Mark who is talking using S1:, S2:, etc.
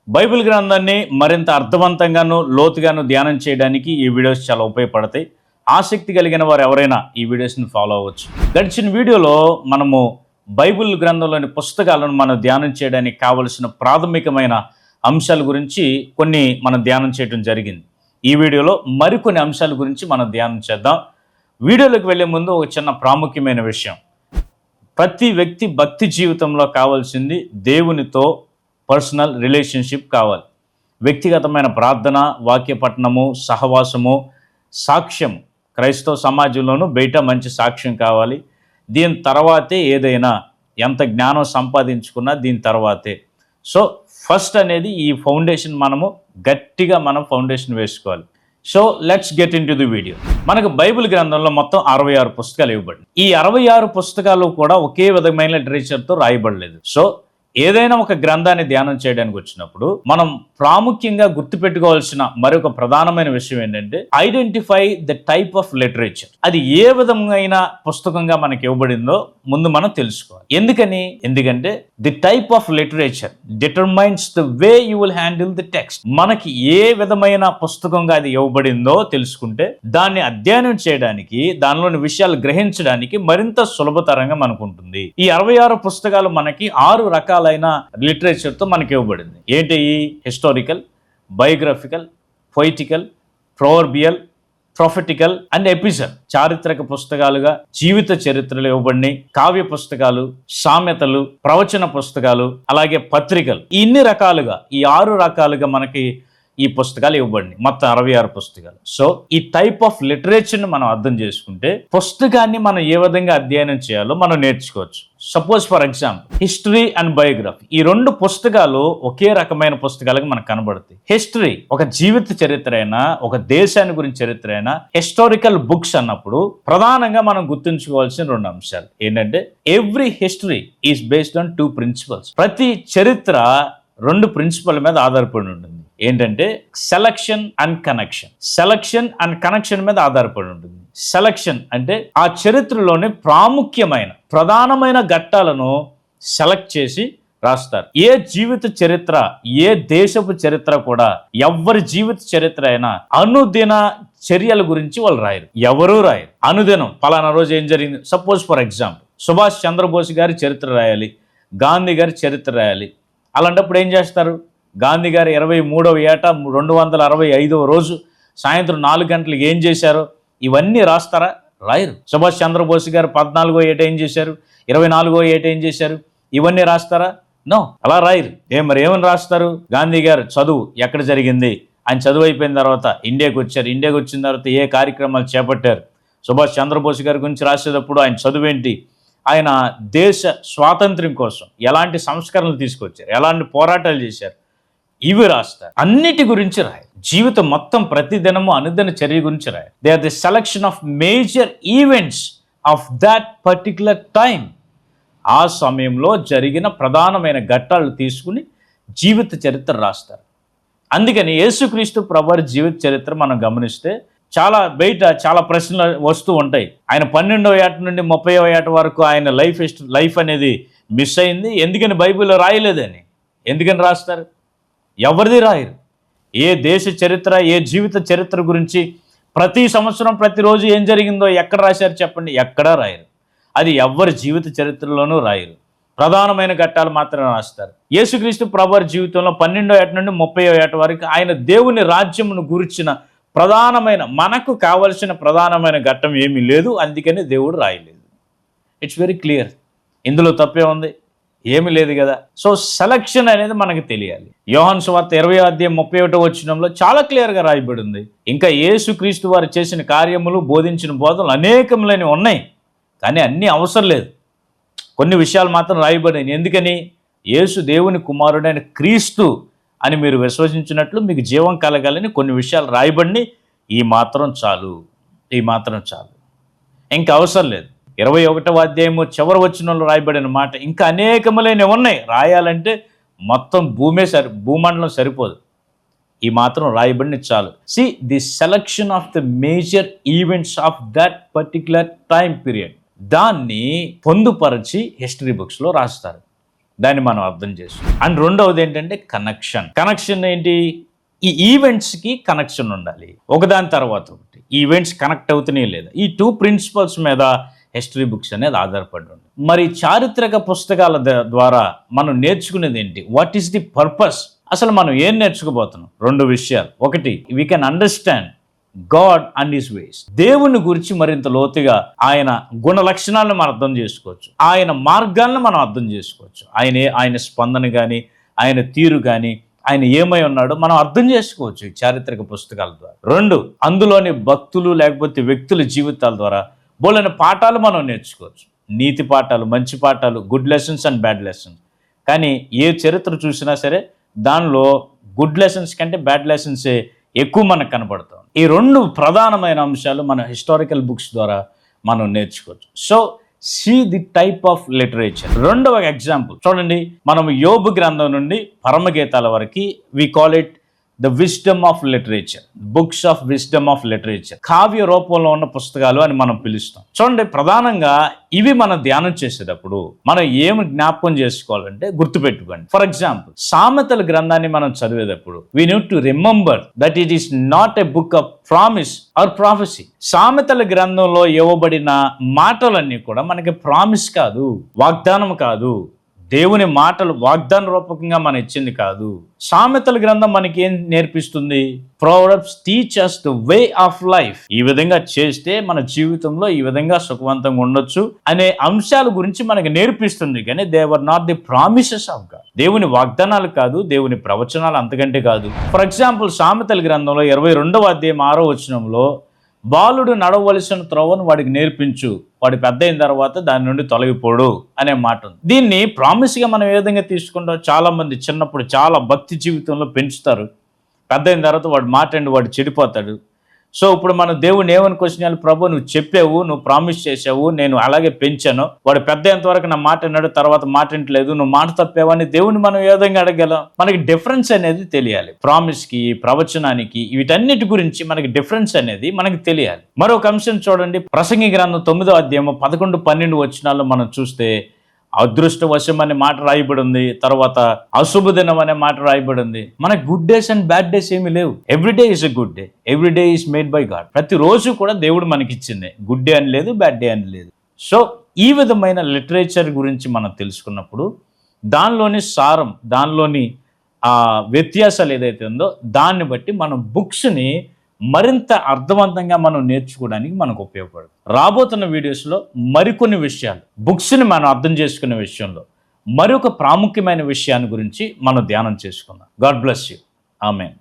S1: Bible గ్రంథాన్ని మరింత అర్థవంతంగాను లోతుగాను ధ్యానం చేయడానికి ఈ వీడియోస్ చాలా ఉపయోగపడతాయి. ఆసక్తి కలిగిన వారు ఎవరైనా ఈ వీడియోస్ని ఫాలో అవ్వచ్చు. గడిచిన వీడియోలో మనము బైబిల్ గ్రంథంలోని పుస్తకాలను మనం ధ్యానం చేయడానికి కావలసిన ప్రాథమికమైన అంశాల గురించి మనం ధ్యానం చేయడం జరిగింది. ఈ వీడియోలో మరికొన్ని అంశాల గురించి మనం ధ్యానం చేద్దాం. వీడియోలోకి వెళ్ళే ముందు ఒక చిన్న ప్రాముఖ్యమైన విషయం. ప్రతి వ్యక్తి భక్తి జీవితంలో కావాల్సింది దేవునితో పర్సనల్ రిలేషన్షిప్ కావాలి. వ్యక్తిగతమైన ప్రార్థన, వాక్య పఠనము, సహవాసము, సాక్ష్యము. క్రైస్తవ సమాజంలోనూ బయట మంచి సాక్ష్యం కావాలి. దీని తర్వాతే ఏదైనా, ఎంత జ్ఞానం సంపాదించుకున్నా దీని తర్వాతే. సో ఫస్ట్ అనేది ఈ ఫౌండేషన్ మనము గట్టిగా ఫౌండేషన్ వేసుకోవాలి. So let's get in to the video. మనకు బైబిల్ గ్రంథంలో మొత్తం 66 పుస్తకాలు ఇవ్వబడి, ఈ 66 పుస్తకాలు కూడా ఒకే విధమైన లిటరేచర్తో రాయబడలేదు. సో ఏదైనా ఒక గ్రంథాన్ని ధ్యానం చేయడానికి వచ్చినప్పుడు మనం ప్రాముఖ్యంగా గుర్తుపెట్టుకోవాల్సిన మరొక ప్రధానమైన విషయం ఏంటంటే identify the type of literature. అది ఏ విధమైన పుస్తకంగా మనకి ఇవ్వబడిందో ముందు మనం తెలుసుకోవాలి. ఎందుకంటే the type of literature determines the way you will handle the text. మనకి ఏ విధమైన పుస్తకంగా అది ఇవ్వబడిందో తెలుసుకుంటే దాన్ని అధ్యయనం చేయడానికి, దానిలోని విషయాలు గ్రహించడానికి మరింత సులభతరంగా మనకు ఉంటుంది. ఈ 66 పుస్తకాలు మనకి 6 రకాలైన లిటరేచర్తో మనకి ఇవ్వబడింది. ఏంటి? Historical, biographical, poetical, proverbial, prophetical and episode. చారిత్రక పుస్తకాలుగా జీవిత చరిత్రలు ఇవ్వబడినాయి. కావ్య పుస్తకాలు, సామెతలు, ప్రవచన పుస్తకాలు, అలాగే పత్రికలు. ఇన్ని రకాలుగా, ఈ 6 రకాలుగా మనకి ఈ పుస్తకాలు ఇవ్వబడినాయి. మొత్తం 66 పుస్తకాలు. సో ఈ టైప్ ఆఫ్ లిటరేచర్ని మనం అర్థం చేసుకుంటే పుస్తకాన్ని మనం ఏ విధంగా అధ్యయనం చేయాలో మనం నేర్చుకోవచ్చు. Suppose for example history and biography. ఈ 2 పుస్తకాలు ఒకే రకమైన పుస్తకాలుగా మనకు కనబడతాయి. హిస్టరీ ఒక జీవిత చరిత్ర అయినా, ఒక దేశాన్ని గురించి చరిత్ర అయినా, హిస్టారికల్ బుక్స్ అన్నప్పుడు ప్రధానంగా మనం గుర్తుంచుకోవాల్సిన 2 అంశాలు ఏంటంటే every history is based on 2 principles. ప్రతి చరిత్ర 2 ప్రిన్సిపల్ మీద ఆధారపడి ఉంటుంది. ఏంటంటే selection and connection. Selection and connection మీద ఆధారపడి ఉంటుంది. సెలక్షన్ అంటే ఆ చరిత్రలోని ప్రాముఖ్యమైన ప్రధానమైన ఘట్టాలను సెలెక్ట్ చేసి రాస్తారు. ఏ జీవిత చరిత్ర, ఏ దేశపు చరిత్ర కూడా, ఎవరి జీవిత చరిత్ర అయినా అనుదిన చర్యల గురించి వాళ్ళు రాయరు. ఎవరూ రాయరు. అనుదినం పలానా రోజు ఏం జరిగింది. Suppose for example Subhash Chandrabose గారి చరిత్ర రాయాలి, గాంధీ గారి చరిత్ర రాయాలి. అలాంటప్పుడు ఏం చేస్తారు? గాంధీ గారు 23వ ఏట 265వ రోజు సాయంత్రం 4 గంటలకు ఏం చేశారో ఇవన్నీ రాస్తారా? రాయరు. సుభాష్ చంద్రబోస్ గారు 14వ ఏట ఏం చేశారు, 24వ ఏట ఏం చేశారు, ఇవన్నీ రాస్తారా? నో, అలా రాయరు. ఏమని రాస్తారు? గాంధీ గారు చదువు ఎక్కడ జరిగింది, ఆయన చదువు అయిపోయిన తర్వాత ఇండియాకి వచ్చారు, ఇండియాకి వచ్చిన తర్వాత ఏ కార్యక్రమాలు చేపట్టారు. సుభాష్ చంద్రబోస్ గారి గురించి రాసేటప్పుడు ఆయన చదువు ఏంటి, ఆయన దేశ స్వాతంత్ర్యం కోసం ఎలాంటి సంస్కరణలు తీసుకొచ్చారు, ఎలాంటి పోరాటాలు చేశారు, ఇవి రాస్తారు. అన్నిటి గురించి రాయాలి. జీవితం మొత్తం ప్రతిదినము అనుదిన చర్య గురించి రాయాలి. They are the selection of major events of that particular time. ఆ సమయంలో జరిగిన ప్రధానమైన ఘట్టాలు తీసుకుని జీవిత చరిత్ర రాస్తారు. అందుకని యేసుక్రీస్తు ప్రభువారి జీవిత చరిత్ర మనం గమనిస్తే బయట చాలా ప్రశ్నలు వస్తూ ఉంటాయి. ఆయన 12వ ఏట నుండి 30వ ఏట వరకు ఆయన లైఫ్ అనేది మిస్ అయింది. ఎందుకని బైబిల్లో రాయలేదని? ఎందుకని రాస్తారు? ఎవరిది రాయరు. ఏ దేశ చరిత్ర, ఏ జీవిత చరిత్ర గురించి ప్రతి సంవత్సరం ప్రతిరోజు ఏం జరిగిందో ఎక్కడ రాశారు చెప్పండి? ఎక్కడా రాయరు. అది ఎవరి జీవిత చరిత్రలోనూ రాయరు. ప్రధానమైన ఘట్టాలు మాత్రమే రాస్తారు. యేసుక్రీస్తు ప్రభువారి జీవితంలో 12వ ఏట నుండి 30వ ఏట వరకు ఆయన దేవుని రాజ్యమును గురించిన మనకు కావలసిన ప్రధానమైన ఘట్టం ఏమీ లేదు. అందుకని దేవుడు రాయలేదు. It's very clear. ఇందులో తప్పే ఉంది? ఏమి లేదు కదా. సో సెలక్షన్ అనేది మనకు తెలియాలి. యోహాను సువార్త 20వ అధ్యాయం 31వ వచనంలో చాలా క్లియర్గా రాయబడి ఉంది. ఇంకా యేసుక్రీస్తు వారు చేసిన కార్యములు, బోధించిన బోధనలు అనేకములైనవి ఉన్నాయి, కానీ అన్నీ అవసరం లేదు. కొన్ని విషయాలు మాత్రం రాయబడినాయి. ఎందుకని? యేసు దేవుని కుమారుడైన క్రీస్తు అని మీరు విశ్వసించినట్లు మీకు జీవం కలగాలని కొన్ని విషయాలు రాయబడి, ఈ మాత్రం చాలు, ఇంకా అవసరం లేదు. 21వ అధ్యాయము చివరి వచనంలో రాయబడిన మాట ఇంకా అనేకములైనవి ఉన్నాయి. రాయాలంటే మొత్తం భూమండలం సరిపోదు. ఈ మాత్రం రాయబడిన చాలు. See the selection of the major events of that particular time period, దాన్ని పొందుపరిచి హిస్టరీ బుక్స్లో రాస్తారు. దాన్ని మనం అర్థం చేసుకో. అండ్ రెండవది ఏంటంటే కనెక్షన్ ఏంటి? ఈ ఈవెంట్స్కి కనెక్షన్ ఉండాలి, ఒకదాని తర్వాత ఒకటి ఈవెంట్స్ కనెక్ట్ అవుతున్నాయి లేదా, ఈ 2 ప్రిన్సిపల్స్ మీద హిస్టరీ బుక్స్ అనేది ఆధారపడి ఉంది. మరి చారిత్రక పుస్తకాల ద్వారా మనం నేర్చుకునేది ఏంటి? What is the purpose? అసలు మనం ఏం నేర్చుకోబోతున్నాం? 2 విషయాలు. ఒకటి, we can understand God and his ways. దేవుని గురించి మరింత లోతుగా ఆయన గుణ లక్షణాలను మనం అర్థం చేసుకోవచ్చు, ఆయన మార్గాలను మనం అర్థం చేసుకోవచ్చు, ఆయన స్పందన కానీ, ఆయన తీరు కానీ, ఆయన ఏమై ఉన్నాడో మనం అర్థం చేసుకోవచ్చు ఈ చారిత్రక పుస్తకాల ద్వారా. 2, అందులోని భక్తులు లేకపోతే వ్యక్తుల జీవితాల ద్వారా బోలైన పాఠాలు మనం నేర్చుకోవచ్చు. నీతి పాఠాలు, మంచి పాఠాలు, good lessons and bad lessons. కానీ ఏ చరిత్ర చూసినా సరే దానిలో గుడ్ లెసన్స్ కంటే బ్యాడ్ లెసన్సే ఎక్కువ మనకు కనపడతాం. ఈ 2 ప్రధానమైన అంశాలు మన హిస్టారికల్ బుక్స్ ద్వారా మనం నేర్చుకోవచ్చు. So see the type of literature. రెండవ ఎగ్జాంపుల్ చూడండి, మనం యోబు గ్రంథం నుండి పరమగీతాల వరకు we call it the wisdom of literature, books of wisdom of literature, కావ్య రూపంలో ఉన్న పుస్తకాలు అని మనం పిలుస్తాం. చూడండి, ప్రధానంగా ఇవి మనం ధ్యానం చేసేటప్పుడు మనం ఏమి జ్ఞాపకం చేసుకోవాలంటే గుర్తుపెట్టుకోండి. ఫర్ ఎగ్జాంపుల్, సామెతల గ్రంథాన్ని మనం చదివేటప్పుడు we need to remember that it is not a book of promise or prophecy. సామెతల గ్రంథంలో ఇవ్వబడిన మాటలన్నీ కూడా మనకి ప్రామిస్ కాదు, వాగ్దానం కాదు, దేవుని మాటలు వాగ్దాన రూపకంగా మనం ఇచ్చింది కాదు. సామెతల గ్రంథం మనకి ఏం నేర్పిస్తుంది? Proverbs teach us the way of life. ఈ విధంగా చేస్తే మన జీవితంలో ఈ విధంగా సుఖవంతంగా ఉండొచ్చు అనే అంశాల గురించి మనకి నేర్పిస్తుంది. కానీ they were not the promises of God. దేవుని వాగ్దానాలు కాదు, దేవుని ప్రవచనాలు అంతకంటే కాదు. ఫర్ ఎగ్జాంపుల్, సామెతల గ్రంథంలో 22వ అధ్యాయం 6వ వచనంలో బాలుడు నడవలసిన త్రోవను వాడికి నేర్పించు, వాడు పెద్ద అయిన తర్వాత దాని నుండి తొలగిపోడు అనే మాట ఉంది. దీన్ని ప్రామిస్గా మనం ఏ విధంగా తీసుకుంటాం? చాలా మంది చిన్నప్పుడు చాలా భక్తి జీవితంలో పెంచుతారు, పెద్ద అయిన తర్వాత వాడు మాట్లాడి వాడు చెడిపోతాడు. సో ఇప్పుడు మనం దేవుడిని ఏమని క్వశ్చన్ చేయాలి? ప్రభు, నువ్వు చెప్పావు, నువ్వు ప్రామిస్ చేసావు, నేను అలాగే పెంచాను, వాడు పెద్ద అయ్యేంత వరకు నా మాట అన్నాడు, తర్వాత మాట వింటలేదు, నువ్వు మాట తప్పావని దేవుడిని మనం ఏ విధంగా అడగలం? మనకి డిఫరెన్స్ అనేది తెలియాలి. ప్రామిస్కి, ప్రవచనానికి, వీటన్నిటి గురించి మనకి డిఫరెన్స్ అనేది మనకి తెలియాలి. మరొక అంశం చూడండి, ప్రసంగి గ్రంథం 9వ అధ్యాయం 11, 12 వచనాల్లో మనం చూస్తే అదృష్టవశం అనే మాట రాయబడి ఉంది, తర్వాత అశుభ దినం అనే మాట రాయబడి ఉంది. మనకి good days and bad days ఏమి లేవు. Every day is a good day, every day is made by God. ప్రతిరోజు కూడా దేవుడు మనకి ఇచ్చిందే, గుడ్ డే అని లేదు, బ్యాడ్ డే అని లేదు. సో ఈ విధమైన లిటరేచర్ గురించి మనం తెలుసుకున్నప్పుడు దానిలోని సారం, దానిలోని వ్యత్యాసాలు ఏదైతే ఉందో దాన్ని బట్టి మనం బుక్స్ని మరింత అర్థవంతంగా మనం నేర్చుకోవడానికి మనకు ఉపయోగపడుతుంది. రాబోతున్న వీడియోస్లో మరికొన్ని విషయాలు, బుక్స్ని మనం అర్థం చేసుకునే విషయంలో మరొక ప్రాముఖ్యమైన విషయాన్ని గురించి మనం ధ్యానం చేసుకుందాం. God bless you. ఆమేన్.